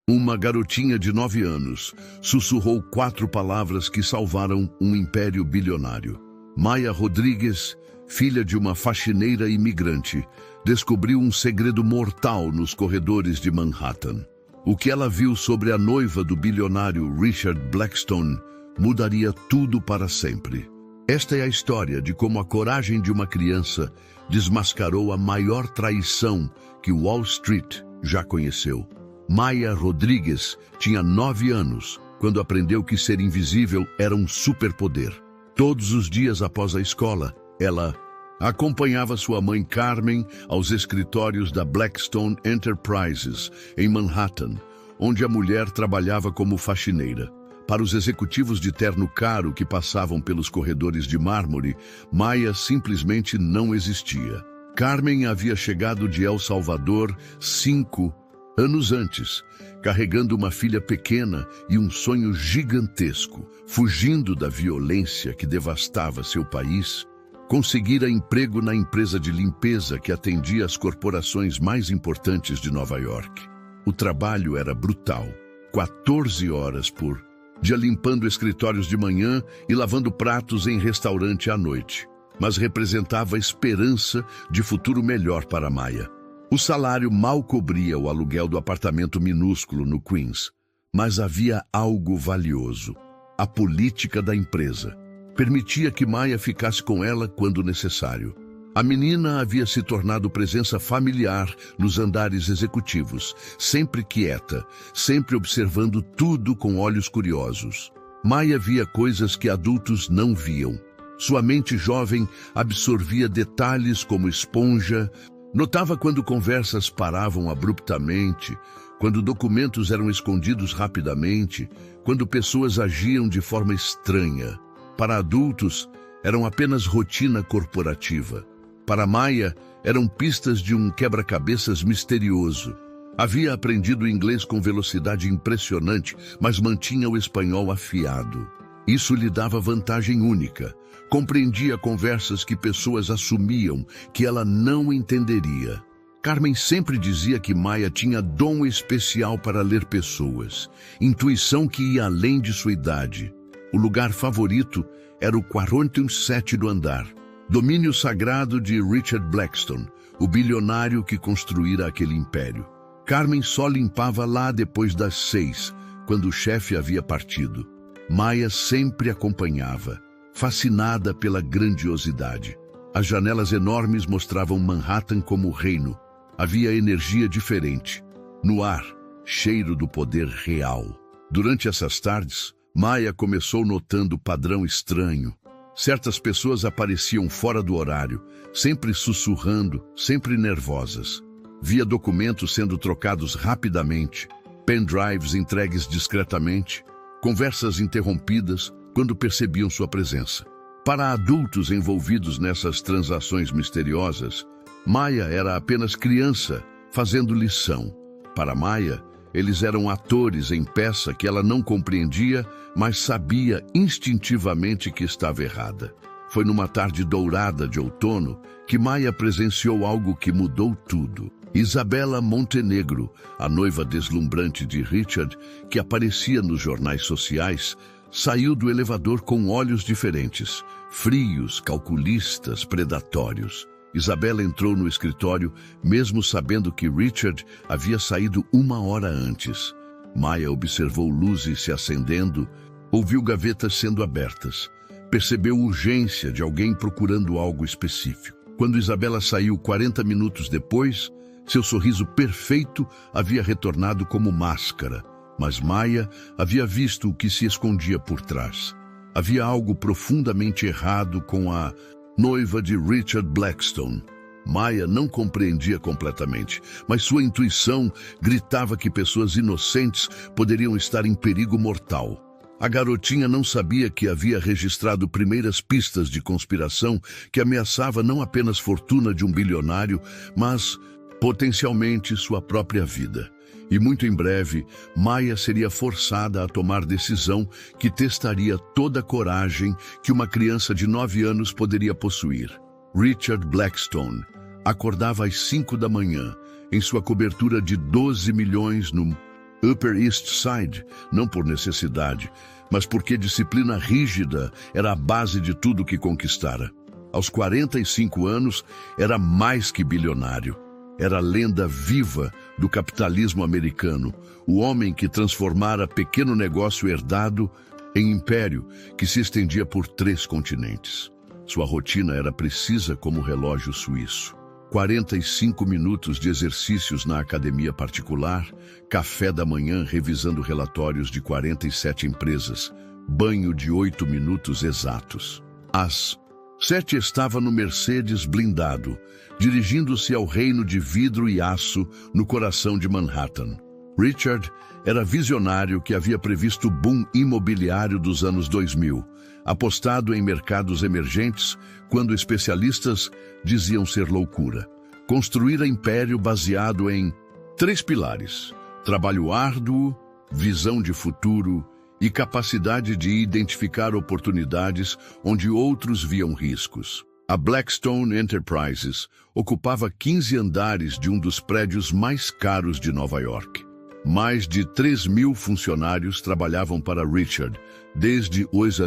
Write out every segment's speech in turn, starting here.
Uma garotinha de 9 anos sussurrou 4 palavras que salvaram um império bilionário. Maya Rodrigues, filha de uma faxineira imigrante, descobriu um segredo mortal nos corredores de Manhattan. O que ela viu sobre a noiva do bilionário Richard Blackstone mudaria tudo para sempre. Esta é a história de como a coragem de uma criança desmascarou a maior traição que Wall Street já conheceu. Maya Rodrigues tinha 9 anos quando aprendeu que ser invisível era um superpoder. Todos os dias após a escola, ela acompanhava sua mãe Carmen aos escritórios da Blackstone Enterprises, em Manhattan, onde a mulher trabalhava como faxineira. Para os executivos de terno caro que passavam pelos corredores de mármore, Maya simplesmente não existia. Carmen havia chegado de El Salvador 5 anos antes, carregando uma filha pequena e um sonho gigantesco. Fugindo da violência que devastava seu país, conseguira emprego na empresa de limpeza que atendia as corporações mais importantes de Nova York. O trabalho era brutal, 14 horas por dia limpando escritórios de manhã e lavando pratos em restaurante à noite, mas representava esperança de futuro melhor para Maya. O salário mal cobria o aluguel do apartamento minúsculo no Queens, mas havia algo valioso. A política da empresa permitia que Maya ficasse com ela quando necessário. A menina havia se tornado presença familiar nos andares executivos, sempre quieta, sempre observando tudo com olhos curiosos. Maya via coisas que adultos não viam. Sua mente jovem absorvia detalhes como esponja. Notava quando conversas paravam abruptamente, quando documentos eram escondidos rapidamente, quando pessoas agiam de forma estranha. Para adultos, eram apenas rotina corporativa. Para Maya, eram pistas de um quebra-cabeças misterioso. Havia aprendido inglês com velocidade impressionante, mas mantinha o espanhol afiado. Isso lhe dava vantagem única. Compreendia conversas que pessoas assumiam que ela não entenderia. Carmen sempre dizia que Maya tinha dom especial para ler pessoas, intuição que ia além de sua idade. O lugar favorito era o 47º andar, domínio sagrado de Richard Blackstone, o bilionário que construíra aquele império. Carmen só limpava lá depois das 6, quando o chefe havia partido. Maya sempre acompanhava, fascinada pela grandiosidade. As janelas enormes mostravam Manhattan como reino. Havia energia diferente. No ar, cheiro do poder real. Durante essas tardes, Maya começou notando padrão estranho. Certas pessoas apareciam fora do horário, sempre sussurrando, sempre nervosas. Via documentos sendo trocados rapidamente, pendrives entregues discretamente, conversas interrompidas quando percebiam sua presença. Para adultos envolvidos nessas transações misteriosas, Maya era apenas criança fazendo lição. Para Maya, eles eram atores em peça que ela não compreendia, mas sabia instintivamente que estava errada. Foi numa tarde dourada de outono que Maya presenciou algo que mudou tudo. Isabela Montenegro, a noiva deslumbrante de Richard, que aparecia nos jornais sociais, saiu do elevador com olhos diferentes, frios, calculistas, predatórios. Isabela entrou no escritório, mesmo sabendo que Richard havia saído 1 hora antes. Maya observou luzes se acendendo, ouviu gavetas sendo abertas, percebeu urgência de alguém procurando algo específico. Quando Isabela saiu 40 minutos depois, seu sorriso perfeito havia retornado como máscara, mas Maya havia visto o que se escondia por trás. Havia algo profundamente errado com a noiva de Richard Blackstone. Maya não compreendia completamente, mas sua intuição gritava que pessoas inocentes poderiam estar em perigo mortal. A garotinha não sabia que havia registrado primeiras pistas de conspiração que ameaçava não apenas a fortuna de um bilionário, mas potencialmente sua própria vida. E muito em breve, Maya seria forçada a tomar decisão que testaria toda a coragem que uma criança de 9 anos poderia possuir. Richard Blackstone acordava às 5 da manhã, em sua cobertura de 12 milhões no Upper East Side, não por necessidade, mas porque disciplina rígida era a base de tudo que conquistara. Aos 45 anos, era mais que bilionário. Era a lenda viva do capitalismo americano, o homem que transformara pequeno negócio herdado em império que se estendia por 3 continentes. Sua rotina era precisa como relógio suíço. 45 minutos de exercícios na academia particular, café da manhã revisando relatórios de 47 empresas, banho de 8 minutos exatos. Às 7 estava no Mercedes blindado, dirigindo-se ao reino de vidro e aço no coração de Manhattan. Richard era visionário que havia previsto o boom imobiliário dos anos 2000, apostado em mercados emergentes quando especialistas diziam ser loucura. Construir império baseado em 3 pilares: trabalho árduo, visão de futuro e capacidade de identificar oportunidades onde outros viam riscos. A Blackstone Enterprises ocupava 15 andares de um dos prédios mais caros de Nova York. Mais de 3.000 funcionários trabalhavam para Richard, desde os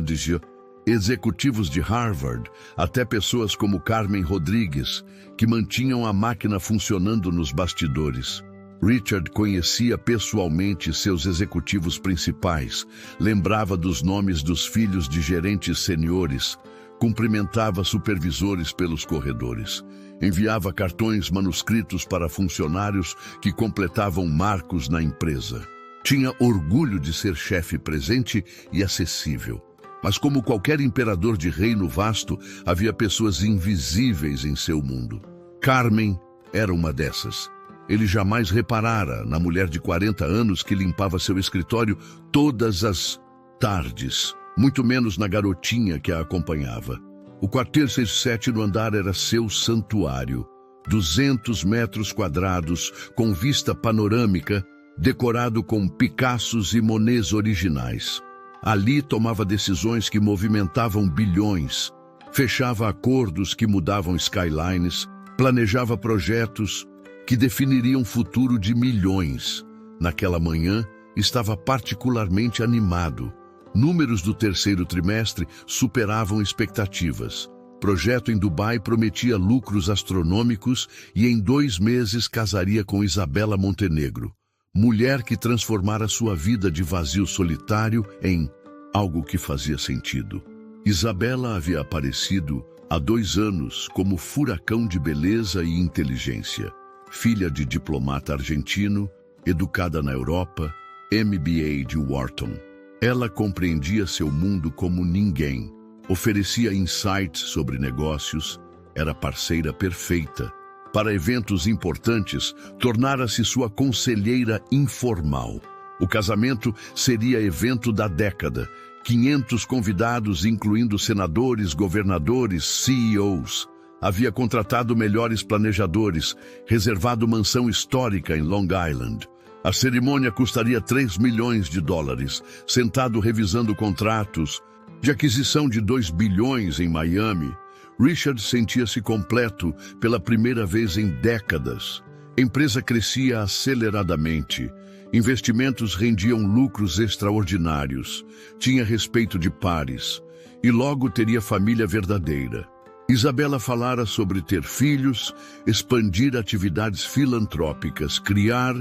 executivos de Harvard até pessoas como Carmen Rodrigues, que mantinham a máquina funcionando nos bastidores. Richard conhecia pessoalmente seus executivos principais, lembrava dos nomes dos filhos de gerentes seniores, cumprimentava supervisores pelos corredores, enviava cartões manuscritos para funcionários que completavam marcos na empresa. Tinha orgulho de ser chefe presente e acessível. Mas como qualquer imperador de reino vasto, havia pessoas invisíveis em seu mundo. Carmen era uma dessas. Ele jamais reparara na mulher de 40 anos que limpava seu escritório todas as tardes, muito menos na garotinha que a acompanhava. O quarteiro 67 no andar era seu santuário. 200 metros quadrados, com vista panorâmica, decorado com Picassos e Monets originais. Ali tomava decisões que movimentavam bilhões, fechava acordos que mudavam skylines, planejava projetos que definiriam futuro de milhões. Naquela manhã, estava particularmente animado. Números do terceiro trimestre superavam expectativas. Projeto em Dubai prometia lucros astronômicos e em 2 meses casaria com Isabela Montenegro, mulher que transformara sua vida de vazio solitário em algo que fazia sentido. Isabela havia aparecido há 2 anos como furacão de beleza e inteligência. Filha de diplomata argentino, educada na Europa, MBA de Wharton. Ela compreendia seu mundo como ninguém, oferecia insights sobre negócios, era parceira perfeita. Para eventos importantes, tornara-se sua conselheira informal. O casamento seria evento da década. 500 convidados, incluindo senadores, governadores, CEOs. Havia contratado melhores planejadores, reservado mansão histórica em Long Island. A cerimônia custaria $3 milhões, sentado revisando contratos de aquisição de 2 bilhões em Miami. Richard sentia-se completo pela primeira vez em décadas. A empresa crescia aceleradamente. Investimentos rendiam lucros extraordinários. Tinha respeito de pares. E logo teria família verdadeira. Isabela falara sobre ter filhos, expandir atividades filantrópicas, criar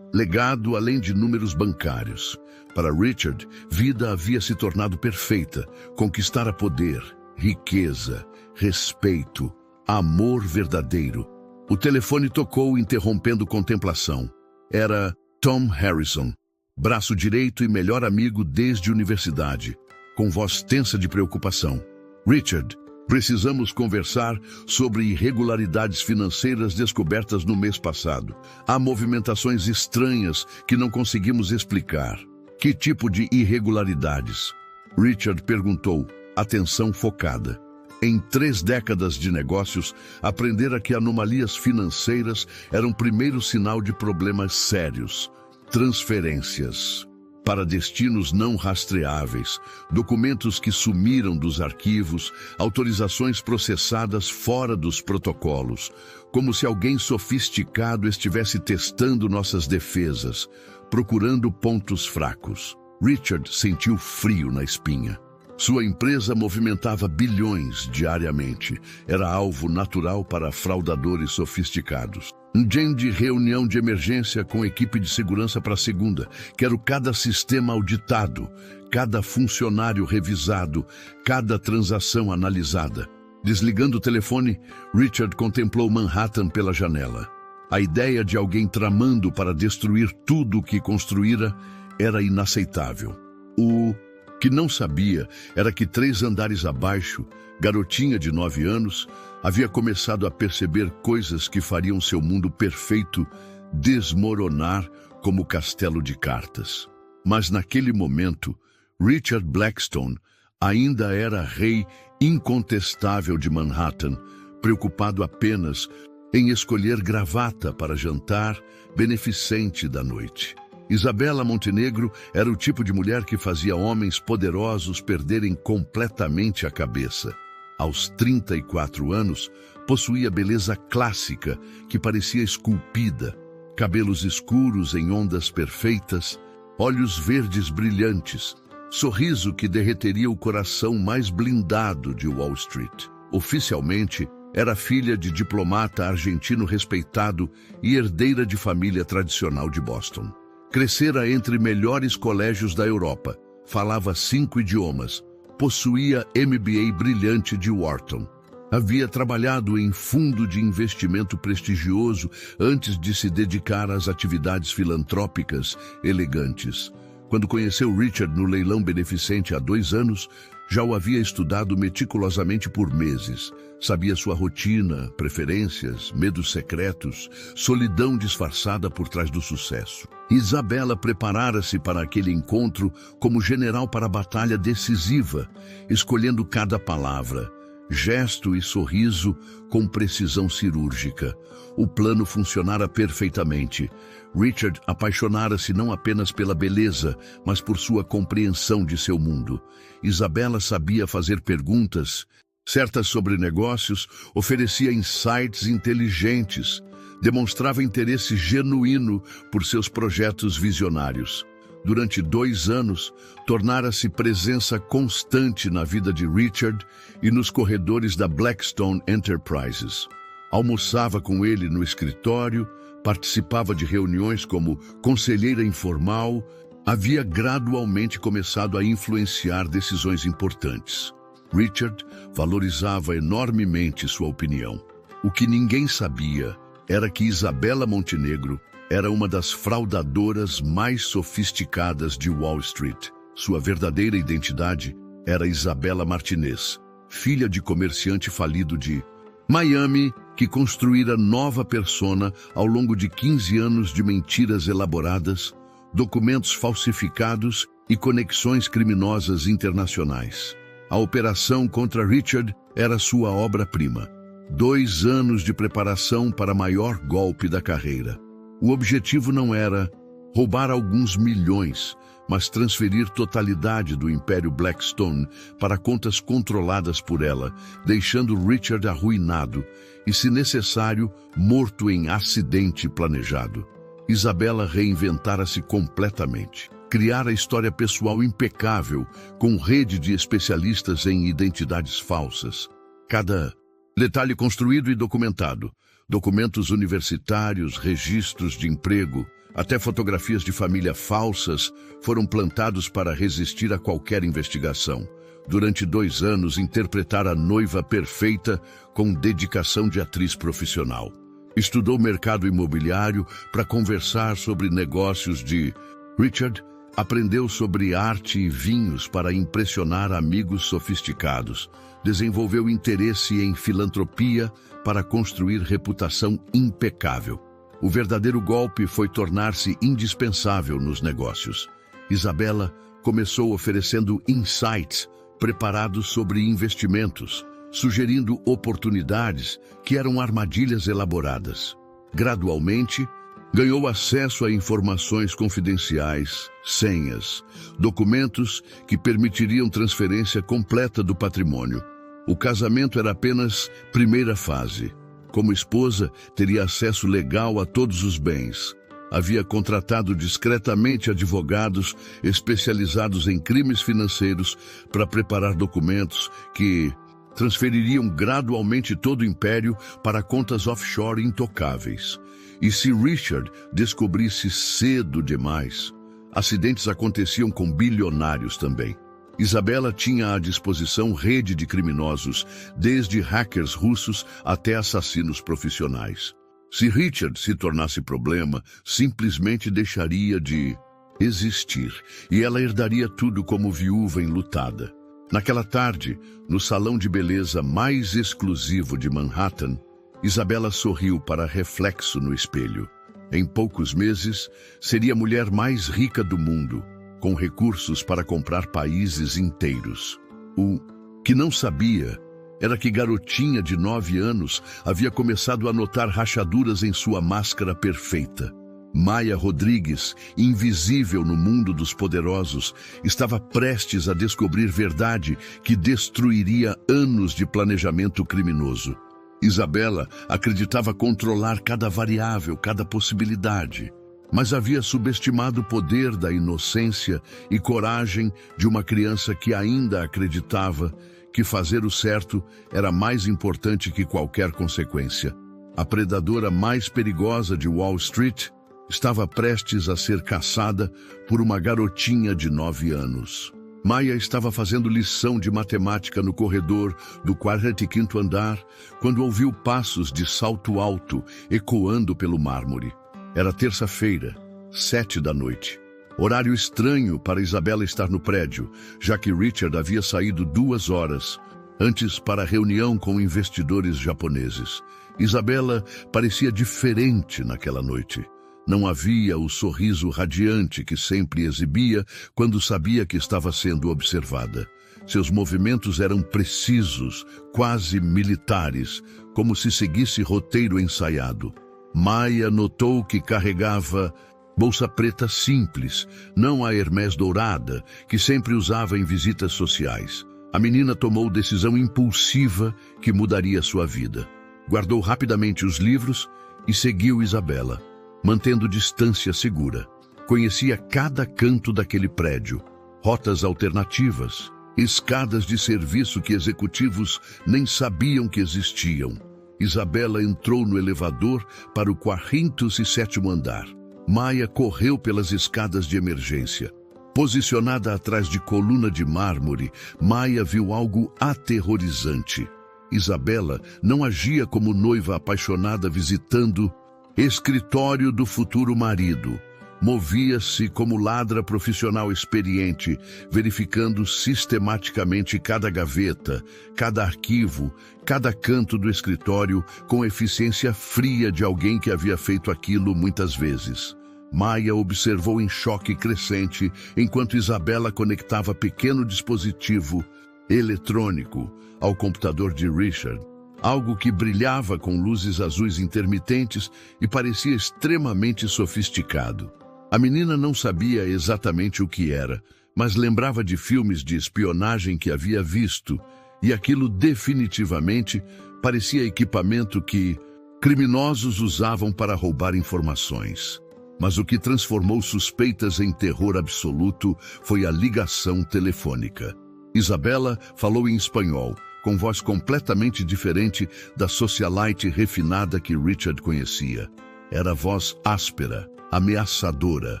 legado além de números bancários. Para Richard, vida havia se tornado perfeita. Conquistara poder, riqueza, respeito, amor verdadeiro. O telefone tocou, interrompendo contemplação. Era Tom Harrison, braço direito e melhor amigo desde a universidade, com voz tensa de preocupação. Richard, precisamos conversar sobre irregularidades financeiras descobertas no mês passado. Há movimentações estranhas que não conseguimos explicar. Que tipo de irregularidades? Richard perguntou, atenção focada. Em 3 décadas de negócios, aprendera que anomalias financeiras eram o primeiro sinal de problemas sérios. Transferências para destinos não rastreáveis, documentos que sumiram dos arquivos, autorizações processadas fora dos protocolos, como se alguém sofisticado estivesse testando nossas defesas. procurando pontos fracos. Richard sentiu frio na espinha. Sua empresa movimentava bilhões diariamente. Era alvo natural para fraudadores sofisticados. Um dia de reunião de emergência com equipe de segurança para a segunda. Quero cada sistema auditado, cada funcionário revisado, cada transação analisada. Desligando o telefone, Richard contemplou Manhattan pela janela. A ideia de alguém tramando para destruir tudo o que construíra era inaceitável. O que não sabia era que 3 andares abaixo, garotinha de 9 anos, havia começado a perceber coisas que fariam seu mundo perfeito desmoronar como castelo de cartas. Mas naquele momento, Richard Blackstone ainda era rei incontestável de Manhattan, preocupado apenas em escolher gravata para jantar beneficente da noite. Isabela Montenegro era o tipo de mulher que fazia homens poderosos perderem completamente a cabeça. Aos 34 anos, possuía beleza clássica que parecia esculpida, cabelos escuros em ondas perfeitas, olhos verdes brilhantes, sorriso que derreteria o coração mais blindado de Wall Street. Oficialmente, era filha de diplomata argentino respeitado e herdeira de família tradicional de Boston. Crescera entre melhores colégios da Europa, falava 5 idiomas, possuía MBA brilhante de Wharton. Havia trabalhado em fundo de investimento prestigioso antes de se dedicar às atividades filantrópicas elegantes. Quando conheceu Richard no leilão beneficente há 2 anos, já o havia estudado meticulosamente por meses. Sabia sua rotina, preferências, medos secretos, solidão disfarçada por trás do sucesso. Isabela preparara-se para aquele encontro como general para a batalha decisiva, escolhendo cada palavra, gesto e sorriso com precisão cirúrgica. O plano funcionara perfeitamente. Richard apaixonara-se não apenas pela beleza, mas por sua compreensão de seu mundo. Isabela sabia fazer perguntas, certas sobre negócios, oferecia insights inteligentes, demonstrava interesse genuíno por seus projetos visionários. Durante 2 anos, tornara-se presença constante na vida de Richard e nos corredores da Blackstone Enterprises. Almoçava com ele no escritório, participava de reuniões como conselheira informal, havia gradualmente começado a influenciar decisões importantes. Richard valorizava enormemente sua opinião. O que ninguém sabia era que Isabela Montenegro era uma das fraudadoras mais sofisticadas de Wall Street. Sua verdadeira identidade era Isabela Martinez, filha de comerciante falido de Miami, que construíra nova persona ao longo de 15 anos de mentiras elaboradas, documentos falsificados e conexões criminosas internacionais. A operação contra Richard era sua obra-prima. 2 anos de preparação para o maior golpe da carreira. O objetivo não era roubar alguns milhões, mas transferir totalidade do Império Blackstone para contas controladas por ela, deixando Richard arruinado e, se necessário, morto em acidente planejado. Isabela reinventara-se completamente. Criara história pessoal impecável, com rede de especialistas em identidades falsas. Cada detalhe construído e documentado. Documentos universitários, registros de emprego, até fotografias de família falsas foram plantados para resistir a qualquer investigação. Durante 2 anos, interpretara a noiva perfeita com dedicação de atriz profissional. Estudou mercado imobiliário para conversar sobre negócios de Richard. Aprendeu sobre arte e vinhos para impressionar amigos sofisticados. Desenvolveu interesse em filantropia para construir reputação impecável. O verdadeiro golpe foi tornar-se indispensável nos negócios. Isabela começou oferecendo insights preparados sobre investimentos, sugerindo oportunidades que eram armadilhas elaboradas. Gradualmente, ganhou acesso a informações confidenciais, senhas, documentos que permitiriam transferência completa do patrimônio. O casamento era apenas primeira fase. Como esposa, teria acesso legal a todos os bens. havia contratado discretamente advogados especializados em crimes financeiros para preparar documentos que transfeririam gradualmente todo o império para contas offshore intocáveis. E se Richard descobrisse cedo demais, acidentes aconteciam com bilionários também. Isabela tinha à disposição rede de criminosos, desde hackers russos até assassinos profissionais. Se Richard se tornasse problema, simplesmente deixaria de existir, e ela herdaria tudo como viúva enlutada. Naquela tarde, no salão de beleza mais exclusivo de Manhattan, Isabela sorriu para reflexo no espelho. Em poucos meses, seria a mulher mais rica do mundo, com recursos para comprar países inteiros. O que não sabia era que garotinha de 9 anos havia começado a notar rachaduras em sua máscara perfeita. Maya Rodrigues, invisível no mundo dos poderosos, estava prestes a descobrir verdade que destruiria anos de planejamento criminoso. Isabela acreditava controlar cada variável, cada possibilidade, mas havia subestimado o poder da inocência e coragem de uma criança que ainda acreditava que fazer o certo era mais importante que qualquer consequência. A predadora mais perigosa de Wall Street estava prestes a ser caçada por uma garotinha de 9 anos. Maya estava fazendo lição de matemática no corredor do 45º andar quando ouviu passos de salto alto ecoando pelo mármore. Era terça-feira, 7 da noite. Horário estranho para Isabela estar no prédio, já que Richard havia saído 2 horas antes para a reunião com investidores japoneses. Isabela parecia diferente naquela noite. Não havia o sorriso radiante que sempre exibia quando sabia que estava sendo observada. Seus movimentos eram precisos, quase militares, como se seguisse roteiro ensaiado. Maya notou que carregava bolsa preta simples, não a Hermès dourada, que sempre usava em visitas sociais. A menina tomou decisão impulsiva que mudaria sua vida. Guardou rapidamente os livros e seguiu Isabela, mantendo distância segura. Conhecia cada canto daquele prédio, rotas alternativas, escadas de serviço que executivos nem sabiam que existiam. Isabela entrou no elevador para o 47º andar. Maya correu pelas escadas de emergência. Posicionada atrás de coluna de mármore, Maya viu algo aterrorizante. Isabela não agia como noiva apaixonada visitando escritório do futuro marido. Movia-se como ladra profissional experiente, verificando sistematicamente cada gaveta, cada arquivo, cada canto do escritório com eficiência fria de alguém que havia feito aquilo muitas vezes. Maya observou em choque crescente enquanto Isabela conectava pequeno dispositivo eletrônico ao computador de Richard. Algo que brilhava com luzes azuis intermitentes e parecia extremamente sofisticado. A menina não sabia exatamente o que era, mas lembrava de filmes de espionagem que havia visto, e aquilo definitivamente parecia equipamento que criminosos usavam para roubar informações. Mas o que transformou suspeitas em terror absoluto foi a ligação telefônica. Isabela falou em espanhol, com voz completamente diferente da socialite refinada que Richard conhecia. Era voz áspera, ameaçadora,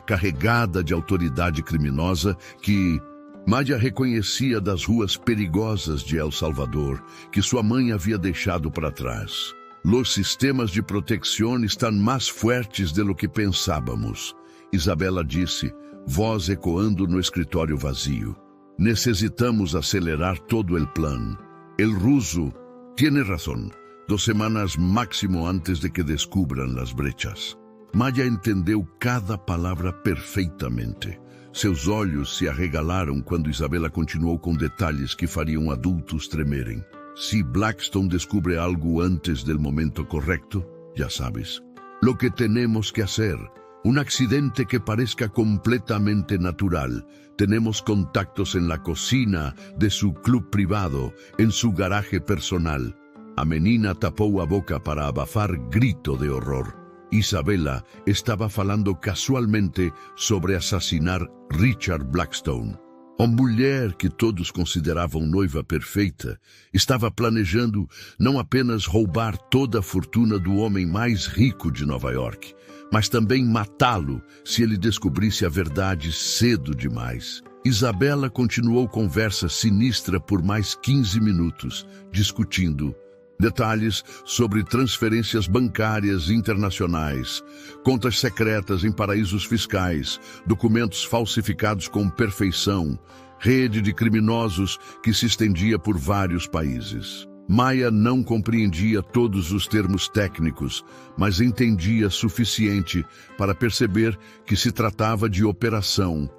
carregada de autoridade criminosa que Maya reconhecia das ruas perigosas de El Salvador, que sua mãe havia deixado para trás. Los sistemas de protección están más fuertes de lo que pensábamos, Isabela disse, voz ecoando no escritório vazio. Necesitamos acelerar todo el plan. El ruso tiene razón. 2 semanas máximo antes de que descubran las brechas. Maya entendeu cada palavra perfeitamente. Seus olhos se arregalaram quando Isabela continuou com detalhes que fariam adultos tremerem. Si Blackstone descubre algo antes del momento correcto, ya sabes. Lo que tenemos que hacer. Un accidente que parezca completamente natural. Tenemos contactos en la cocina de su club privado, en su garaje personal. A menina tapou a boca para abafar grito de horror. Isabela estava falando casualmente sobre assassinar Richard Blackstone. A mulher que todos consideravam noiva perfeita estava planejando não apenas roubar toda a fortuna do homem mais rico de Nova York, mas também matá-lo se ele descobrisse a verdade cedo demais. Isabela continuou conversa sinistra por mais 15 minutos, discutindo detalhes sobre transferências bancárias internacionais, contas secretas em paraísos fiscais, documentos falsificados com perfeição, rede de criminosos que se estendia por vários países. Maya não compreendia todos os termos técnicos, mas entendia suficiente para perceber que se tratava de operação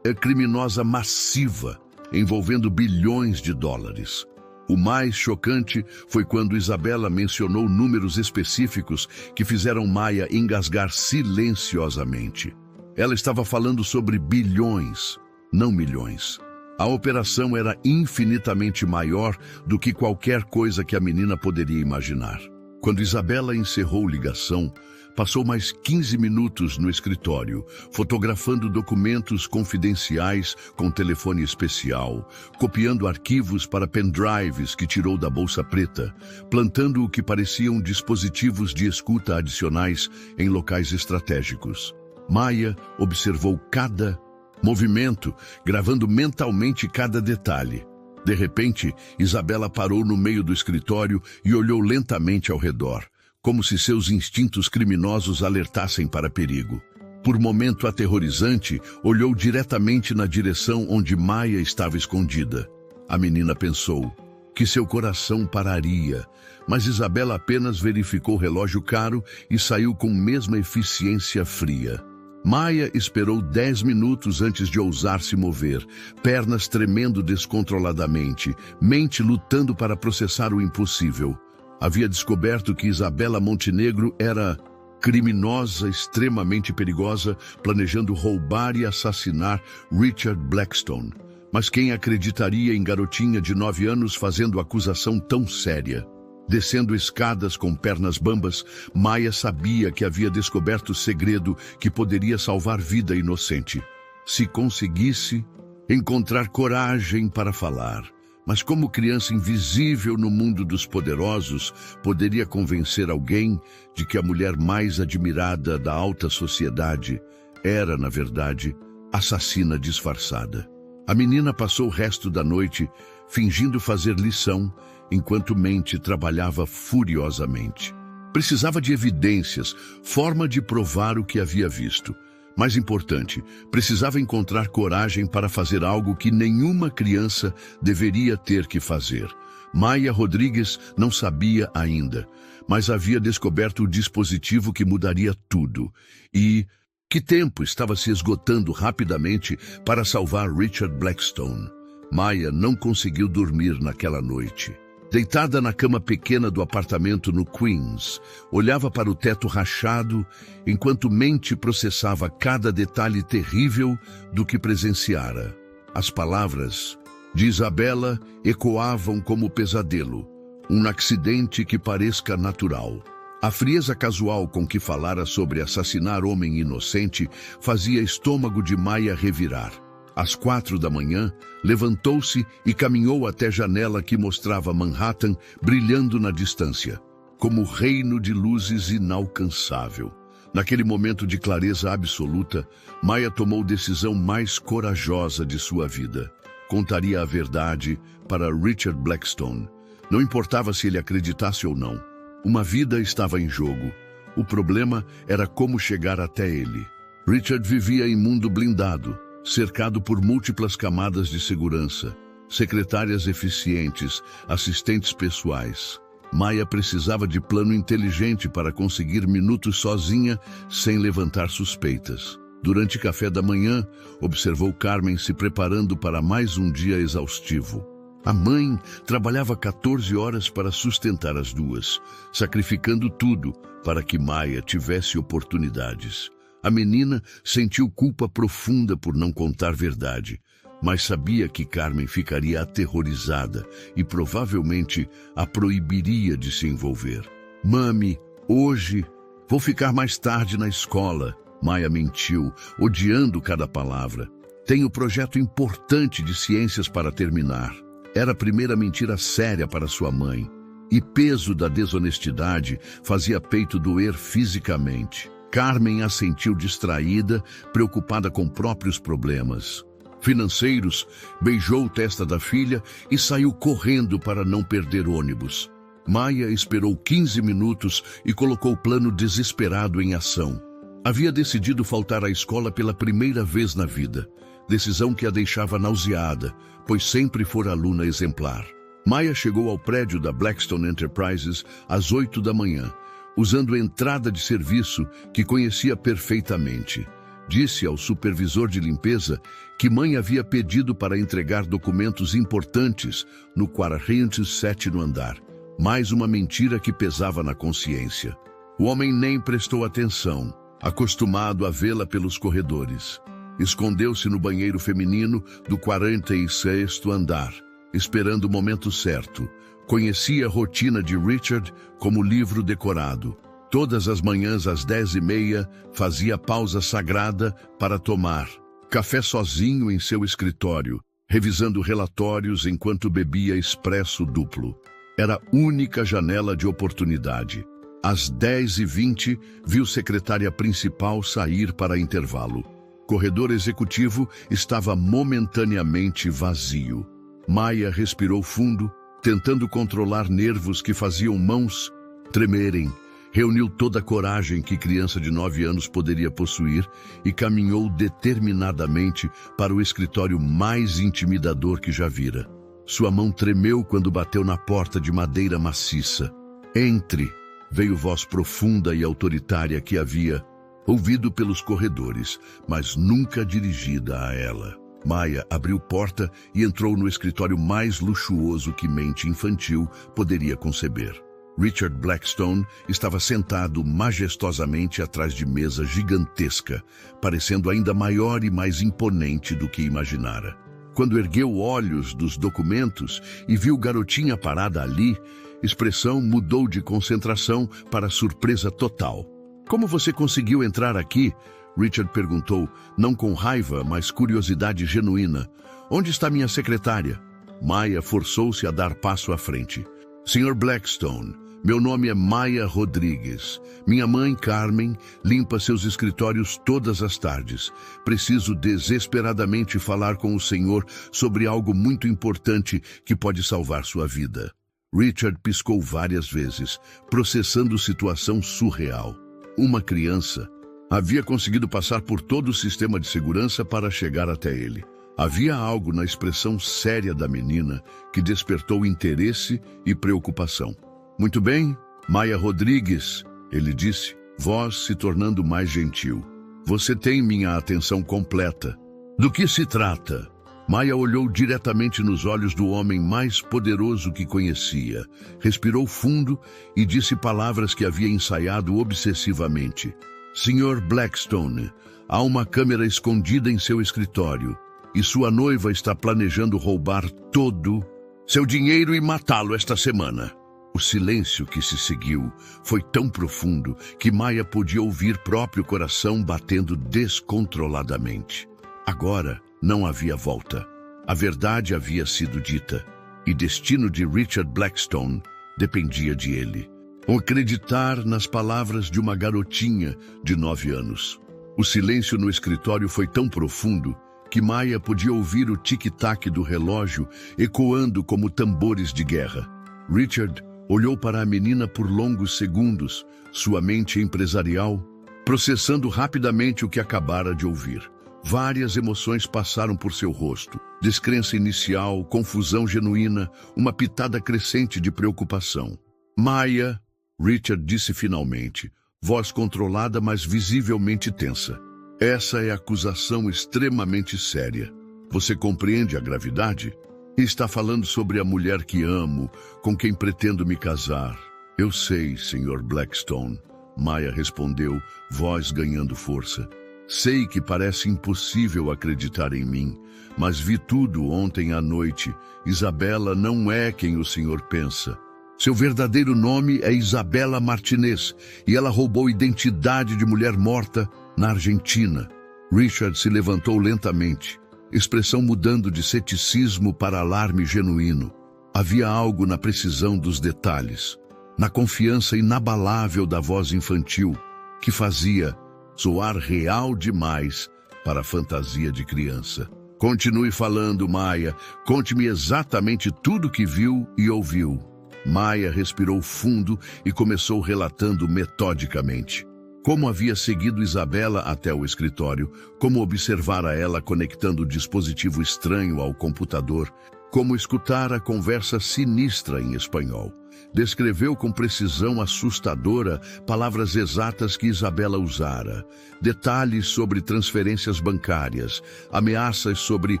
criminosa massiva, envolvendo bilhões de dólares. O mais chocante foi quando Isabela mencionou números específicos que fizeram Maya engasgar silenciosamente. Ela estava falando sobre bilhões, não milhões. A operação era infinitamente maior do que qualquer coisa que a menina poderia imaginar. Quando Isabela encerrou a ligação, passou mais 15 minutos no escritório, fotografando documentos confidenciais com telefone especial, copiando arquivos para pendrives que tirou da bolsa preta, plantando o que pareciam dispositivos de escuta adicionais em locais estratégicos. Maya observou cada movimento, gravando mentalmente cada detalhe. De repente, Isabela parou no meio do escritório e olhou lentamente ao redor, como se seus instintos criminosos alertassem para perigo. Por um momento aterrorizante, olhou diretamente na direção onde Maya estava escondida. A menina pensou que seu coração pararia, mas Isabela apenas verificou o relógio caro e saiu com a mesma eficiência fria. Maya esperou 10 minutos antes de ousar se mover, pernas tremendo descontroladamente, mente lutando para processar o impossível. Havia descoberto que Isabela Montenegro era criminosa, extremamente perigosa, planejando roubar e assassinar Richard Blackstone. Mas quem acreditaria em garotinha de 9 anos fazendo acusação tão séria? Descendo escadas com pernas bambas, Maya sabia que havia descoberto o segredo que poderia salvar vida inocente. Se conseguisse encontrar coragem para falar. Mas como criança invisível no mundo dos poderosos, poderia convencer alguém de que a mulher mais admirada da alta sociedade era, na verdade, assassina disfarçada. A menina passou o resto da noite fingindo fazer lição, enquanto mente trabalhava furiosamente. Precisava de evidências, forma de provar o que havia visto. Mais importante, precisava encontrar coragem para fazer algo que nenhuma criança deveria ter que fazer. Maya Rodrigues não sabia ainda, mas havia descoberto o dispositivo que mudaria tudo. E que tempo estava se esgotando rapidamente para salvar Richard Blackstone. Maya não conseguiu dormir naquela noite. Deitada na cama pequena do apartamento no Queens, olhava para o teto rachado, enquanto mente processava cada detalhe terrível do que presenciara. As palavras de Isabela ecoavam como pesadelo, um acidente que pareça natural. A frieza casual com que falara sobre assassinar homem inocente fazia estômago de Maya revirar. Às 4 da manhã, levantou-se e caminhou até a janela que mostrava Manhattan brilhando na distância, como reino de luzes inalcançável. Naquele momento de clareza absoluta, Maya tomou a decisão mais corajosa de sua vida. Contaria a verdade para Richard Blackstone. Não importava se ele acreditasse ou não. Uma vida estava em jogo. O problema era como chegar até ele. Richard vivia em mundo blindado, cercado por múltiplas camadas de segurança, secretárias eficientes, assistentes pessoais. Maya precisava de plano inteligente para conseguir minutos sozinha, sem levantar suspeitas. Durante o café da manhã, observou Carmen se preparando para mais um dia exaustivo. A mãe trabalhava 14 horas para sustentar as duas, sacrificando tudo para que Maya tivesse oportunidades. A menina sentiu culpa profunda por não contar verdade, mas sabia que Carmen ficaria aterrorizada e provavelmente a proibiria de se envolver. Mami, hoje Vou ficar mais tarde na escola. Maia mentiu, odiando cada palavra. Tenho projeto importante de ciências para terminar. Era a primeira mentira séria para sua mãe. E peso da desonestidade fazia peito doer fisicamente. Carmen a sentiu distraída, preocupada com próprios problemas financeiros, beijou a testa da filha e saiu correndo para não perder ônibus. Maia esperou 15 minutos e colocou o plano desesperado em ação. Havia decidido faltar à escola pela primeira vez na vida, decisão que a deixava nauseada, pois sempre fora aluna exemplar. Maia chegou ao prédio da Blackstone Enterprises às 8 da manhã, usando a entrada de serviço que conhecia perfeitamente. Disse ao supervisor de limpeza que mãe havia pedido para entregar documentos importantes no 47º andar. Mais uma mentira que pesava na consciência. O homem nem prestou atenção, acostumado a vê-la pelos corredores. Escondeu-se no banheiro feminino do 46º andar, esperando o momento certo. Conhecia a rotina de Richard como livro decorado. Todas as manhãs às 10h30 fazia pausa sagrada para tomar café sozinho em seu escritório, revisando relatórios enquanto bebia expresso duplo. Era a única janela de oportunidade. Às 10h20, viu secretária principal sair para intervalo. Corredor executivo estava momentaneamente vazio. Maia respirou fundo, tentando controlar nervos que faziam mãos tremerem. Reuniu toda a coragem que criança de 9 anos poderia possuir e caminhou determinadamente para o escritório mais intimidador que já vira. Sua mão tremeu quando bateu na porta de madeira maciça. Entre, veio voz profunda e autoritária que havia ouvido pelos corredores, mas nunca dirigida a ela. Maia abriu porta e entrou no escritório mais luxuoso que mente infantil poderia conceber. Richard Blackstone estava sentado majestosamente atrás de mesa gigantesca, parecendo ainda maior e mais imponente do que imaginara. Quando ergueu olhos dos documentos e viu garotinha parada ali, expressão mudou de concentração para surpresa total. Como você conseguiu entrar aqui? Richard perguntou, não com raiva, mas curiosidade genuína. Onde está minha secretária? Maia forçou-se a dar passo à frente. Sr. Blackstone, meu nome é Maia Rodrigues. Minha mãe, Carmen, limpa seus escritórios todas as tardes. Preciso desesperadamente falar com o senhor sobre algo muito importante que pode salvar sua vida. Richard piscou várias vezes, processando situação surreal. Uma criança havia conseguido passar por todo o sistema de segurança para chegar até ele. Havia algo na expressão séria da menina que despertou interesse e preocupação. Muito bem, Maia Rodrigues, ele disse, voz se tornando mais gentil. Você tem minha atenção completa. Do que se trata? Maia olhou diretamente nos olhos do homem mais poderoso que conhecia, respirou fundo e disse palavras que havia ensaiado obsessivamente. Sr. Blackstone, há uma câmera escondida em seu escritório e sua noiva está planejando roubar todo seu dinheiro e matá-lo esta semana. O silêncio que se seguiu foi tão profundo que Maia podia ouvir próprio coração batendo descontroladamente. Agora não havia volta. A verdade havia sido dita e o destino de Richard Blackstone dependia de ele. Acreditar nas palavras de uma garotinha de 9 anos. O silêncio no escritório foi tão profundo que Maia podia ouvir o tic-tac do relógio ecoando como tambores de guerra. Richard olhou para a menina por longos segundos, sua mente empresarial, processando rapidamente o que acabara de ouvir. Várias emoções passaram por seu rosto. Descrença inicial, confusão genuína, uma pitada crescente de preocupação. Maia, Richard disse finalmente, voz controlada, mas visivelmente tensa. Essa é acusação extremamente séria. Você compreende a gravidade? Está falando sobre a mulher que amo, com quem pretendo me casar. Eu sei, Sr. Blackstone, Maia respondeu, voz ganhando força. Sei que parece impossível acreditar em mim, mas vi tudo ontem à noite. Isabela não é quem o senhor pensa. Seu verdadeiro nome é Isabela Martinez e ela roubou identidade de mulher morta na Argentina. Richard se levantou lentamente, expressão mudando de ceticismo para alarme genuíno. Havia algo na precisão dos detalhes, na confiança inabalável da voz infantil, que fazia soar real demais para a fantasia de criança. Continue falando, Maia. Conte-me exatamente tudo que viu e ouviu. Maia respirou fundo e começou relatando metodicamente. Como havia seguido Isabela até o escritório, como observara ela conectando o dispositivo estranho ao computador, como escutar a conversa sinistra em espanhol. Descreveu com precisão assustadora palavras exatas que Isabela usara, detalhes sobre transferências bancárias, ameaças sobre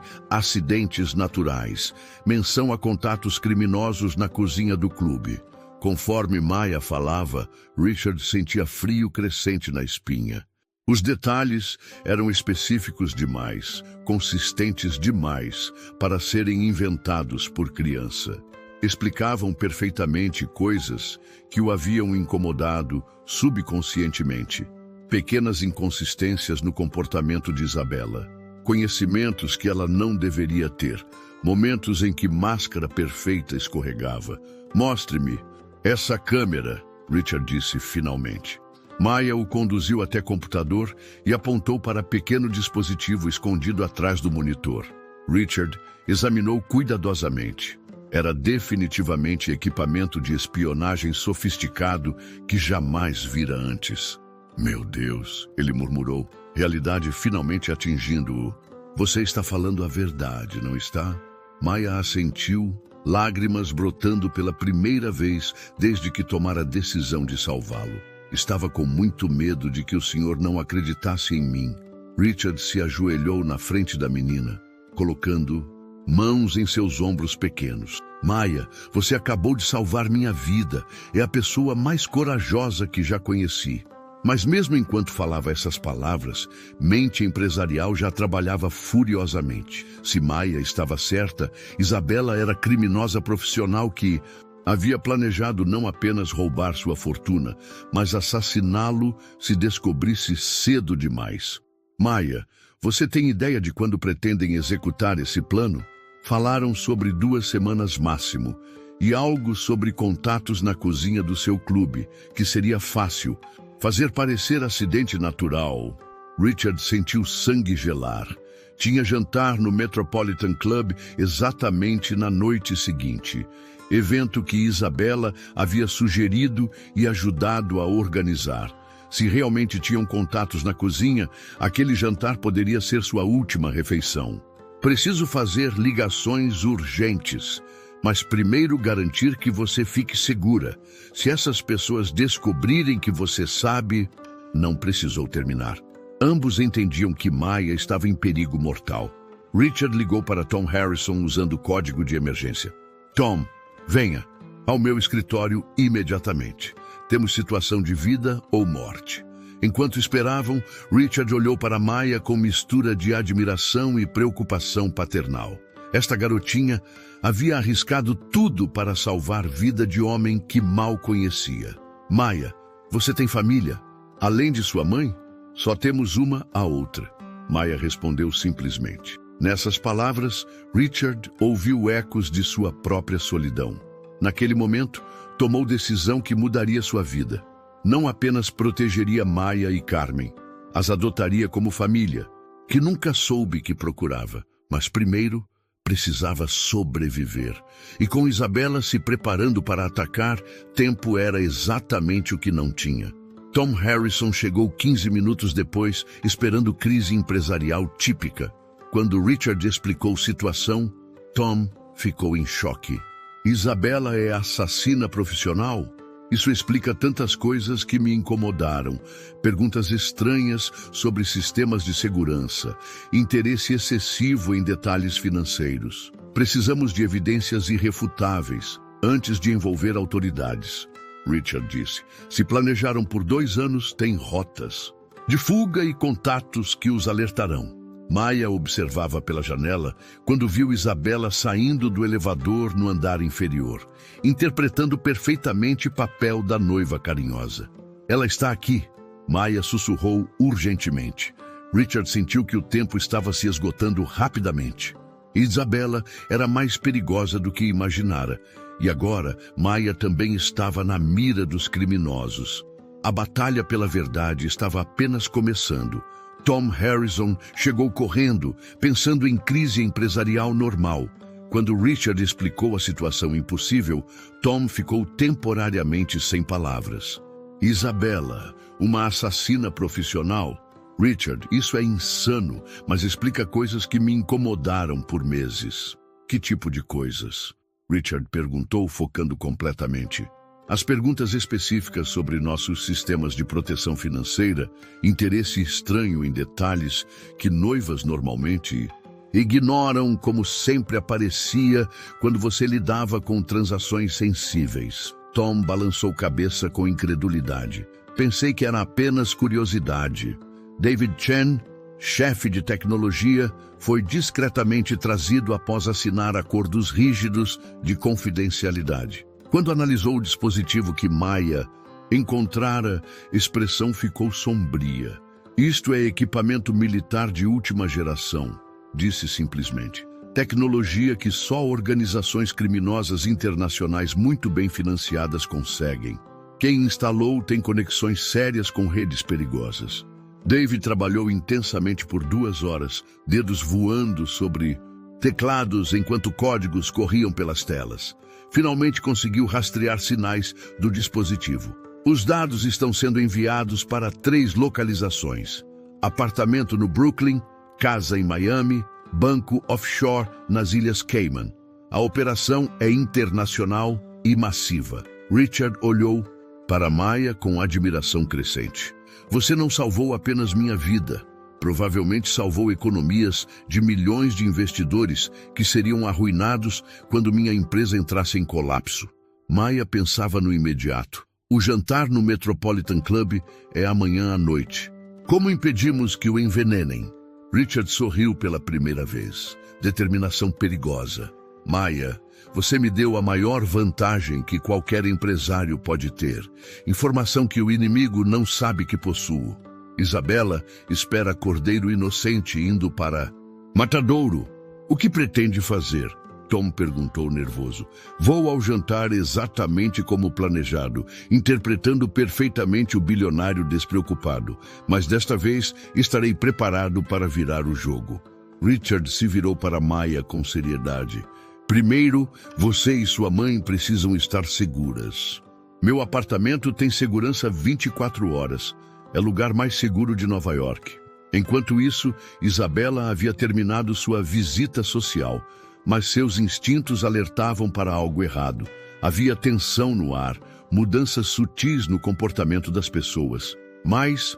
acidentes naturais, menção a contatos criminosos na cozinha do clube. Conforme Maia falava, Richard sentia frio crescente na espinha. Os detalhes eram específicos demais, consistentes demais para serem inventados por criança. Explicavam perfeitamente coisas que o haviam incomodado subconscientemente. Pequenas inconsistências no comportamento de Isabela. Conhecimentos que ela não deveria ter. Momentos em que máscara perfeita escorregava. Mostre-me essa câmera, Richard disse finalmente. Maia o conduziu até computador e apontou para pequeno dispositivo escondido atrás do monitor. Richard examinou cuidadosamente. Era definitivamente equipamento de espionagem sofisticado que jamais vira antes. Meu Deus, ele murmurou, realidade finalmente atingindo-o. Você está falando a verdade, não está? Maia assentiu, lágrimas brotando pela primeira vez desde que tomara a decisão de salvá-lo. Estava com muito medo de que o senhor não acreditasse em mim. Richard se ajoelhou na frente da menina, colocando mãos em seus ombros pequenos. Maia, você acabou de salvar minha vida. É a pessoa mais corajosa que já conheci. Mas mesmo enquanto falava essas palavras, mente empresarial já trabalhava furiosamente. Se Maia estava certa, Isabela era criminosa profissional que havia planejado não apenas roubar sua fortuna, mas assassiná-lo se descobrisse cedo demais. Maia, você tem ideia de quando pretendem executar esse plano? Falaram sobre 2 semanas máximo, e algo sobre contatos na cozinha do seu clube, que seria fácil. Fazer parecer acidente natural. Richard sentiu sangue gelar. Tinha jantar no Metropolitan Club exatamente na noite seguinte. Evento que Isabela havia sugerido e ajudado a organizar. Se realmente tinham contatos na cozinha, aquele jantar poderia ser sua última refeição. Preciso fazer ligações urgentes, mas primeiro garantir que você fique segura. Se essas pessoas descobrirem que você sabe, não precisou terminar. Ambos entendiam que Maia estava em perigo mortal. Richard ligou para Tom Harrison usando o código de emergência. Tom, venha ao meu escritório imediatamente. Temos situação de vida ou morte. Enquanto esperavam, Richard olhou para Maia com mistura de admiração e preocupação paternal. Esta garotinha havia arriscado tudo para salvar vida de homem que mal conhecia. Maia, você tem família? Além de sua mãe? Só temos uma a outra. Maia respondeu simplesmente. Nessas palavras, Richard ouviu ecos de sua própria solidão. Naquele momento, tomou decisão que mudaria sua vida. Não apenas protegeria Maia e Carmen, as adotaria como família, que nunca soube que procurava, mas primeiro precisava sobreviver. E com Isabela se preparando para atacar, tempo era exatamente o que não tinha. Tom Harrison chegou 15 minutos depois, esperando crise empresarial típica. Quando Richard explicou a situação, Tom ficou em choque. Isabela é assassina profissional? Isso explica tantas coisas que me incomodaram. Perguntas estranhas sobre sistemas de segurança, interesse excessivo em detalhes financeiros. Precisamos de evidências irrefutáveis antes de envolver autoridades. Richard disse. Se planejaram por 2 anos, tem rotas de fuga e contatos que os alertarão. Maia observava pela janela quando viu Isabela saindo do elevador no andar inferior, interpretando perfeitamente o papel da noiva carinhosa. Ela está aqui, Maia sussurrou urgentemente. Richard sentiu que o tempo estava se esgotando rapidamente. Isabela era mais perigosa do que imaginara, e agora Maia também estava na mira dos criminosos. A batalha pela verdade estava apenas começando. Tom Harrison chegou correndo, pensando em crise empresarial normal. Quando Richard explicou a situação impossível, Tom ficou temporariamente sem palavras. Isabela, uma assassina profissional? Richard, isso é insano, mas explica coisas que me incomodaram por meses. Que tipo de coisas? Richard perguntou, focando completamente. As perguntas específicas sobre nossos sistemas de proteção financeira, interesse estranho em detalhes que noivas normalmente ignoram, como sempre aparecia quando você lidava com transações sensíveis. Tom balançou cabeça com incredulidade. Pensei que era apenas curiosidade. David Chen, chefe de tecnologia, foi discretamente trazido após assinar acordos rígidos de confidencialidade. Quando analisou o dispositivo que Maia encontrara, expressão ficou sombria. Isto é equipamento militar de última geração, disse simplesmente. Tecnologia que só organizações criminosas internacionais muito bem financiadas conseguem. Quem instalou tem conexões sérias com redes perigosas. David trabalhou intensamente por 2 horas, dedos voando sobre teclados enquanto códigos corriam pelas telas. Finalmente conseguiu rastrear sinais do dispositivo. Os dados estão sendo enviados para 3 localizações: apartamento no Brooklyn, casa em Miami, banco offshore nas Ilhas Cayman. A operação é internacional e massiva. Richard olhou para Maia com admiração crescente. Você não salvou apenas minha vida. Provavelmente salvou economias de milhões de investidores que seriam arruinados quando minha empresa entrasse em colapso. Maia pensava no imediato. O jantar no Metropolitan Club é amanhã à noite. Como impedimos que o envenenem? Richard sorriu pela primeira vez. Determinação perigosa. Maia, você me deu a maior vantagem que qualquer empresário pode ter. Informação que o inimigo não sabe que possuo. Isabela espera cordeiro inocente indo para matadouro. O que pretende fazer? Tom perguntou nervoso. Vou ao jantar exatamente como planejado, interpretando perfeitamente o bilionário despreocupado. Mas desta vez estarei preparado para virar o jogo. Richard se virou para Maia com seriedade. Primeiro, você e sua mãe precisam estar seguras. Meu apartamento tem segurança 24 horas. É o lugar mais seguro de Nova York. Enquanto isso, Isabela havia terminado sua visita social, mas seus instintos alertavam para algo errado. Havia tensão no ar, mudanças sutis no comportamento das pessoas. Mais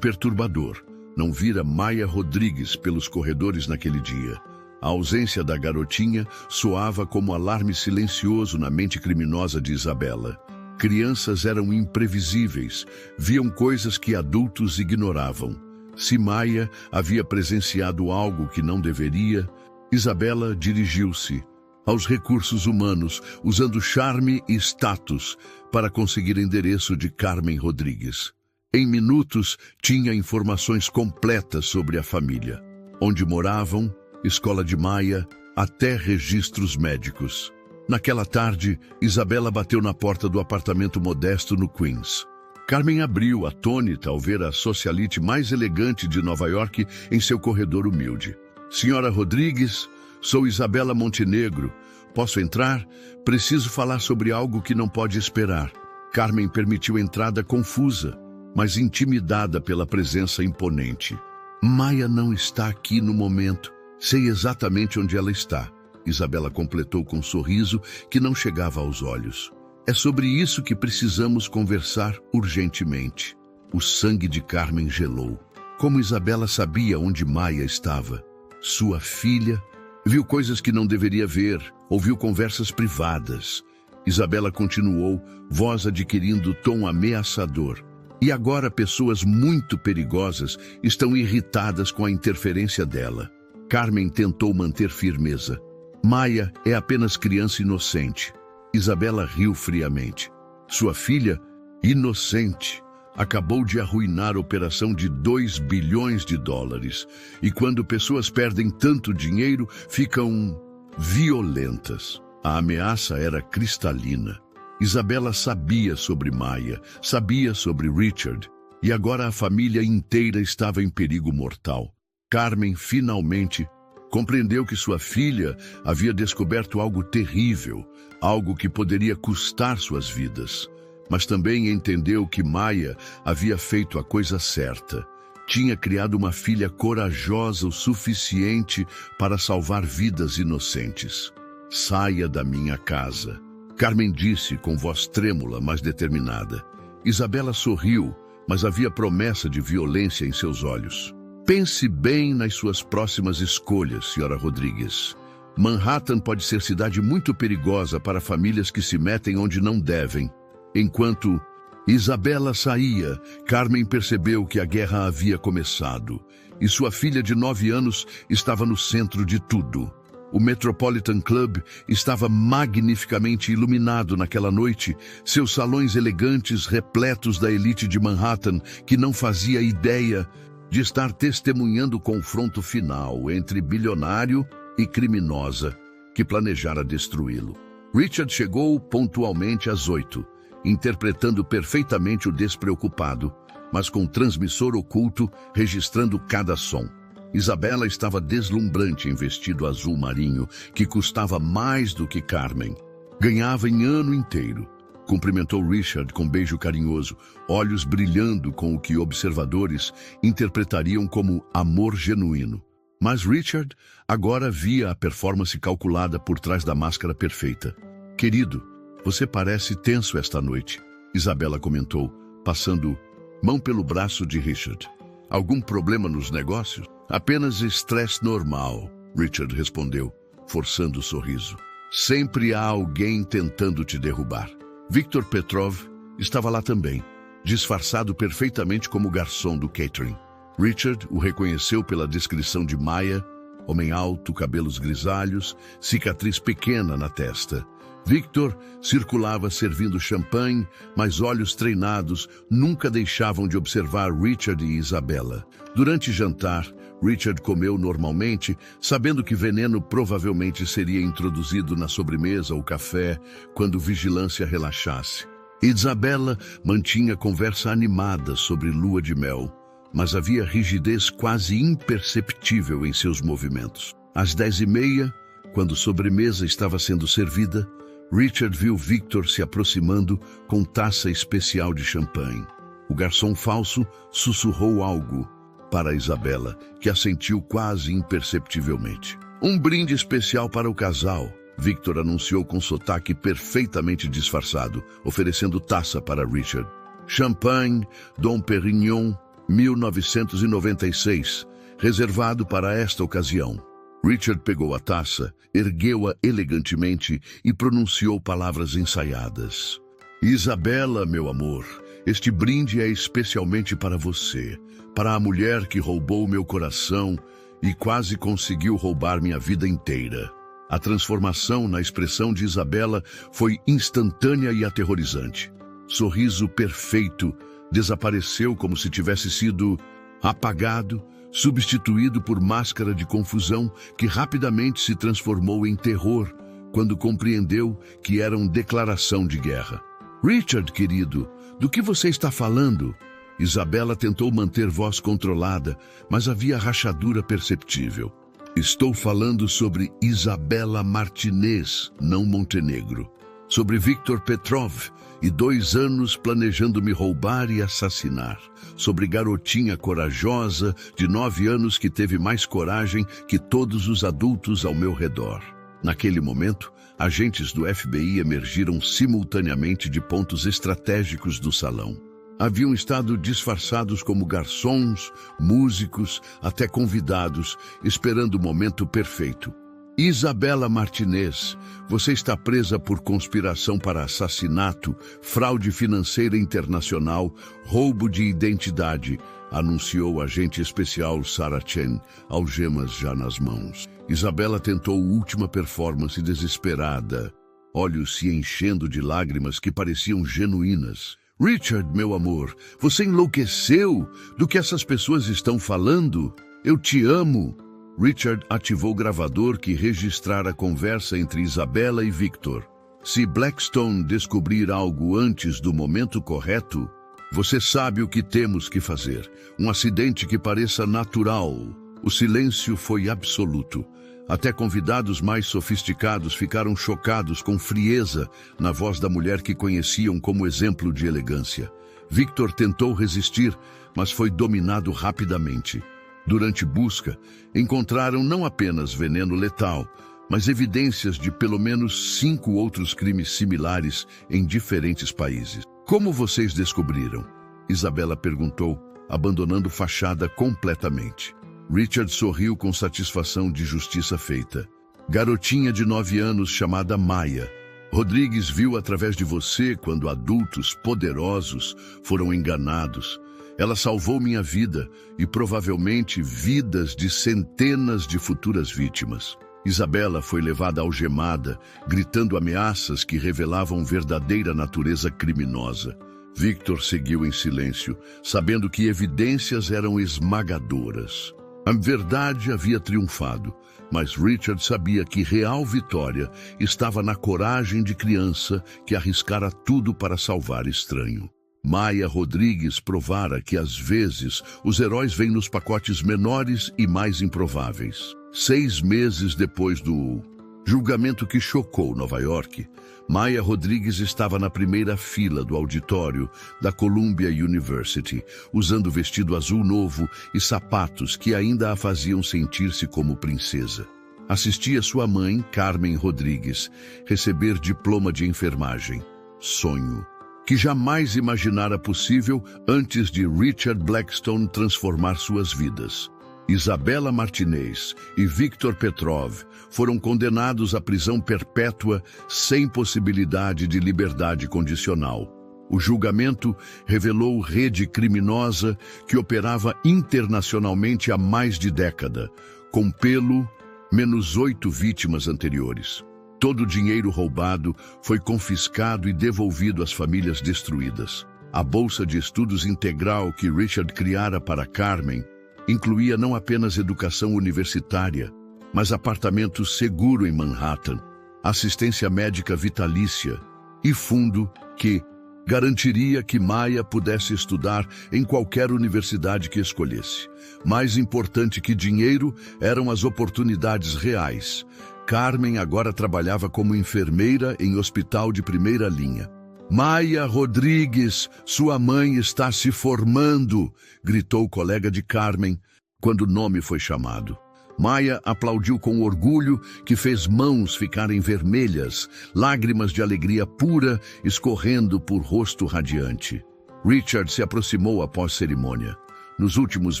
perturbador, não vira Maia Rodrigues pelos corredores naquele dia. A ausência da garotinha soava como alarme silencioso na mente criminosa de Isabela. Crianças eram imprevisíveis, viam coisas que adultos ignoravam. Se Maia havia presenciado algo que não deveria, Isabela dirigiu-se aos recursos humanos, usando charme e status para conseguir endereço de Carmen Rodrigues. Em minutos, tinha informações completas sobre a família. Onde moravam, escola de Maia, até registros médicos. Naquela tarde, Isabela bateu na porta do apartamento modesto no Queens. Carmen abriu, atônita ao ver a socialite mais elegante de Nova York em seu corredor humilde. Senhora Rodrigues, sou Isabela Montenegro. Posso entrar? Preciso falar sobre algo que não pode esperar. Carmen permitiu entrada confusa, mas intimidada pela presença imponente. Maia não está aqui no momento. Sei exatamente onde ela está. Isabela completou com um sorriso que não chegava aos olhos. É sobre isso que precisamos conversar urgentemente. O sangue de Carmen gelou. Como Isabela sabia onde Maia estava? Sua filha viu coisas que não deveria ver, ouviu conversas privadas. Isabela continuou, voz adquirindo tom ameaçador. E agora pessoas muito perigosas estão irritadas com a interferência dela. Carmen tentou manter firmeza. Maia é apenas criança inocente. Isabela riu friamente. Sua filha, inocente, acabou de arruinar a operação de 2 bilhões de dólares. E quando pessoas perdem tanto dinheiro, ficam violentas. A ameaça era cristalina. Isabela sabia sobre Maia, sabia sobre Richard, e agora a família inteira estava em perigo mortal. Carmen finalmente compreendeu que sua filha havia descoberto algo terrível, algo que poderia custar suas vidas. Mas também entendeu que Maia havia feito a coisa certa. Tinha criado uma filha corajosa o suficiente para salvar vidas inocentes. Saia da minha casa, Carmen disse com voz trêmula, mas determinada. Isabela sorriu, mas havia promessa de violência em seus olhos. Pense bem nas suas próximas escolhas, Sra. Rodrigues. Manhattan pode ser cidade muito perigosa para famílias que se metem onde não devem. Enquanto Isabela saía, Carmen percebeu que a guerra havia começado, e sua filha de 9 anos estava no centro de tudo. O Metropolitan Club estava magnificamente iluminado naquela noite, seus salões elegantes repletos da elite de Manhattan, que não fazia ideia de estar testemunhando o confronto final entre bilionário e criminosa que planejara destruí-lo. Richard chegou pontualmente às 8, interpretando perfeitamente o despreocupado, mas com transmissor oculto registrando cada som. Isabela estava deslumbrante em vestido azul marinho, que custava mais do que Carmen. Ganhava em ano inteiro. Cumprimentou Richard com beijo carinhoso, olhos brilhando com o que observadores interpretariam como amor genuíno. Mas Richard agora via a performance calculada por trás da máscara perfeita. Querido, você parece tenso esta noite, Isabela comentou, passando mão pelo braço de Richard. Algum problema nos negócios? Apenas estresse normal, Richard respondeu, forçando o sorriso. Sempre há alguém tentando te derrubar. Victor Petrov estava lá também, disfarçado perfeitamente como garçom do catering. Richard o reconheceu pela descrição de Maia, homem alto, cabelos grisalhos, cicatriz pequena na testa. Victor circulava servindo champanhe, mas olhos treinados nunca deixavam de observar Richard e Isabela. Durante jantar, Richard comeu normalmente, sabendo que veneno provavelmente seria introduzido na sobremesa ou café quando vigilância relaxasse. Isabela mantinha conversa animada sobre lua de mel, mas havia rigidez quase imperceptível em seus movimentos. Às 10h30, quando a sobremesa estava sendo servida, Richard viu Victor se aproximando com taça especial de champanhe. O garçom falso sussurrou algo para Isabela, que assentiu quase imperceptivelmente. Um brinde especial para o casal, Victor anunciou com sotaque perfeitamente disfarçado, oferecendo taça para Richard. Champanhe Dom Perignon 1996, reservado para esta ocasião. Richard pegou a taça, ergueu-a elegantemente e pronunciou palavras ensaiadas. Isabela, meu amor, este brinde é especialmente para você, para a mulher que roubou meu coração e quase conseguiu roubar minha vida inteira. A transformação na expressão de Isabela foi instantânea e aterrorizante. Sorriso perfeito desapareceu como se tivesse sido apagado, substituído por máscara de confusão que rapidamente se transformou em terror quando compreendeu que era uma declaração de guerra. Richard, querido, do que você está falando? Isabela tentou manter voz controlada, mas havia rachadura perceptível. Estou falando sobre Isabela Martinez, não Montenegro. Sobre Victor Petrov e 2 anos planejando me roubar e assassinar. Sobre garotinha corajosa de 9 anos que teve mais coragem que todos os adultos ao meu redor. Naquele momento, agentes do FBI emergiram simultaneamente de pontos estratégicos do salão. Haviam estado disfarçados como garçons, músicos, até convidados, esperando o momento perfeito. Isabela Martinez, você está presa por conspiração para assassinato, fraude financeira internacional, roubo de identidade, anunciou o agente especial Sarah Chen, algemas já nas mãos. Isabela tentou última performance desesperada, olhos se enchendo de lágrimas que pareciam genuínas. Richard, meu amor, você enlouqueceu? Do que essas pessoas estão falando? Eu te amo. Richard ativou o gravador que registrara a conversa entre Isabela e Victor. Se Blackstone descobrir algo antes do momento correto, você sabe o que temos que fazer. Um acidente que pareça natural. O silêncio foi absoluto. Até convidados mais sofisticados ficaram chocados com frieza na voz da mulher que conheciam como exemplo de elegância. Victor tentou resistir, mas foi dominado rapidamente. Durante busca, encontraram não apenas veneno letal, mas evidências de pelo menos 5 outros crimes similares em diferentes países. Como vocês descobriram? Isabela perguntou, abandonando fachada completamente. Richard sorriu com satisfação de justiça feita. Garotinha de 9 anos chamada Maya. Rodrigues viu através de você quando adultos poderosos foram enganados. Ela salvou minha vida e provavelmente vidas de centenas de futuras vítimas. Isabela foi levada algemada, gritando ameaças que revelavam verdadeira natureza criminosa. Victor seguiu em silêncio, sabendo que evidências eram esmagadoras. A verdade havia triunfado, mas Richard sabia que real vitória estava na coragem de criança que arriscara tudo para salvar estranho. Maya Rodrigues provara que, às vezes, os heróis vêm nos pacotes menores e mais improváveis. 6 meses depois do julgamento que chocou Nova York, Maya Rodrigues estava na primeira fila do auditório da Columbia University, usando vestido azul novo e sapatos que ainda a faziam sentir-se como princesa. Assistia sua mãe, Carmen Rodrigues, receber diploma de enfermagem. Sonho que jamais imaginara possível antes de Richard Blackstone transformar suas vidas. Isabela Martinez e Victor Petrov foram condenados à prisão perpétua sem possibilidade de liberdade condicional. O julgamento revelou rede criminosa que operava internacionalmente há mais de década, com pelo menos 8 vítimas anteriores. Todo o dinheiro roubado foi confiscado e devolvido às famílias destruídas. A bolsa de estudos integral que Richard criara para Carmen incluía não apenas educação universitária, mas apartamento seguro em Manhattan, assistência médica vitalícia e fundo que garantiria que Maya pudesse estudar em qualquer universidade que escolhesse. Mais importante que dinheiro eram as oportunidades reais. Carmen agora trabalhava como enfermeira em hospital de primeira linha. Maya Rodrigues, sua mãe está se formando, gritou o colega de Carmen quando o nome foi chamado. Maya aplaudiu com orgulho que fez mãos ficarem vermelhas, lágrimas de alegria pura escorrendo por rosto radiante. Richard se aproximou após cerimônia. Nos últimos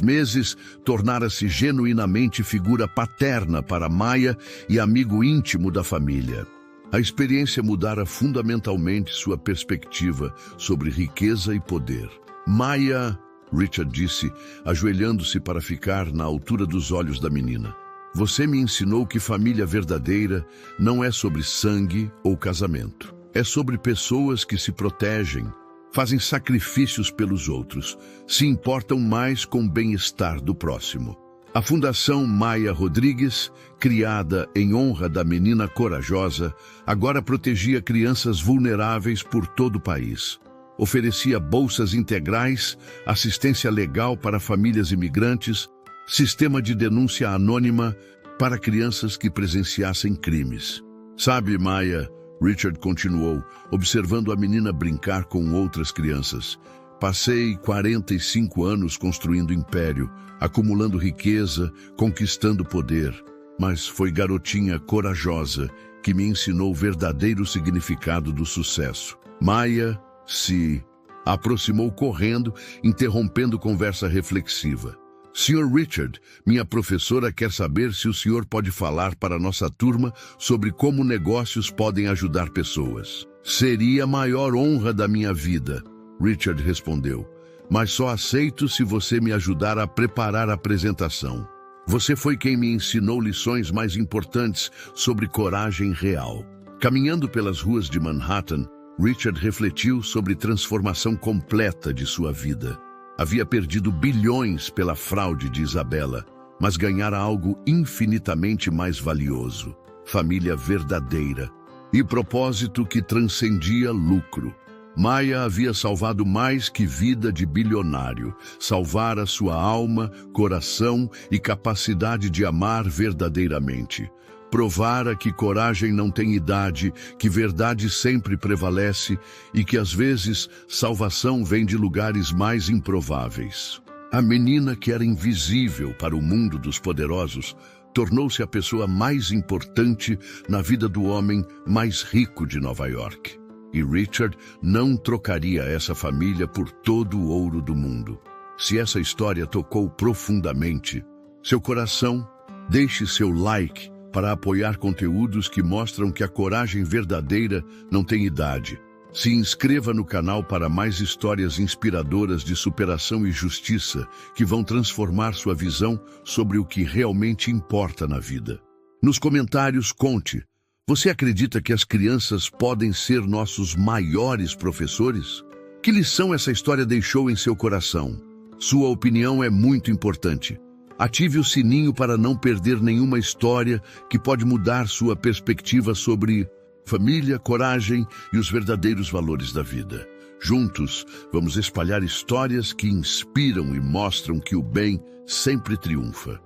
meses, tornara-se genuinamente figura paterna para Maya e amigo íntimo da família. A experiência mudara fundamentalmente sua perspectiva sobre riqueza e poder. Maya, Richard disse, ajoelhando-se para ficar na altura dos olhos da menina. Você me ensinou que família verdadeira não é sobre sangue ou casamento. É sobre pessoas que se protegem, fazem sacrifícios pelos outros, se importam mais com o bem-estar do próximo. A Fundação Maya Rodrigues, criada em honra da menina corajosa, agora protegia crianças vulneráveis por todo o país. Oferecia bolsas integrais, assistência legal para famílias imigrantes, sistema de denúncia anônima para crianças que presenciassem crimes. Sabe, Maya, Richard continuou, observando a menina brincar com outras crianças. Passei 45 anos construindo império, acumulando riqueza, conquistando poder. Mas foi garotinha corajosa que me ensinou o verdadeiro significado do sucesso. Maya se aproximou correndo, interrompendo conversa reflexiva. Sr. Richard, minha professora quer saber se o senhor pode falar para nossa turma sobre como negócios podem ajudar pessoas. Seria a maior honra da minha vida, Richard respondeu, mas só aceito se você me ajudar a preparar a apresentação. Você foi quem me ensinou lições mais importantes sobre coragem real. Caminhando pelas ruas de Manhattan, Richard refletiu sobre transformação completa de sua vida. Havia perdido bilhões pela fraude de Isabella, mas ganhara algo infinitamente mais valioso: família verdadeira e propósito que transcendia lucro. Maya havia salvado mais que vida de bilionário, salvara sua alma, coração e capacidade de amar verdadeiramente. Provara que coragem não tem idade, que verdade sempre prevalece e que, às vezes, salvação vem de lugares mais improváveis. A menina que era invisível para o mundo dos poderosos tornou-se a pessoa mais importante na vida do homem mais rico de Nova York. E Richard não trocaria essa família por todo o ouro do mundo. Se essa história tocou profundamente seu coração, deixe seu like para apoiar conteúdos que mostram que a coragem verdadeira não tem idade. Se inscreva no canal para mais histórias inspiradoras de superação e justiça que vão transformar sua visão sobre o que realmente importa na vida. Nos comentários, conte: você acredita que as crianças podem ser nossos maiores professores? Que lição essa história deixou em seu coração? Sua opinião é muito importante. Ative o sininho para não perder nenhuma história que pode mudar sua perspectiva sobre família, coragem e os verdadeiros valores da vida. Juntos, vamos espalhar histórias que inspiram e mostram que o bem sempre triunfa.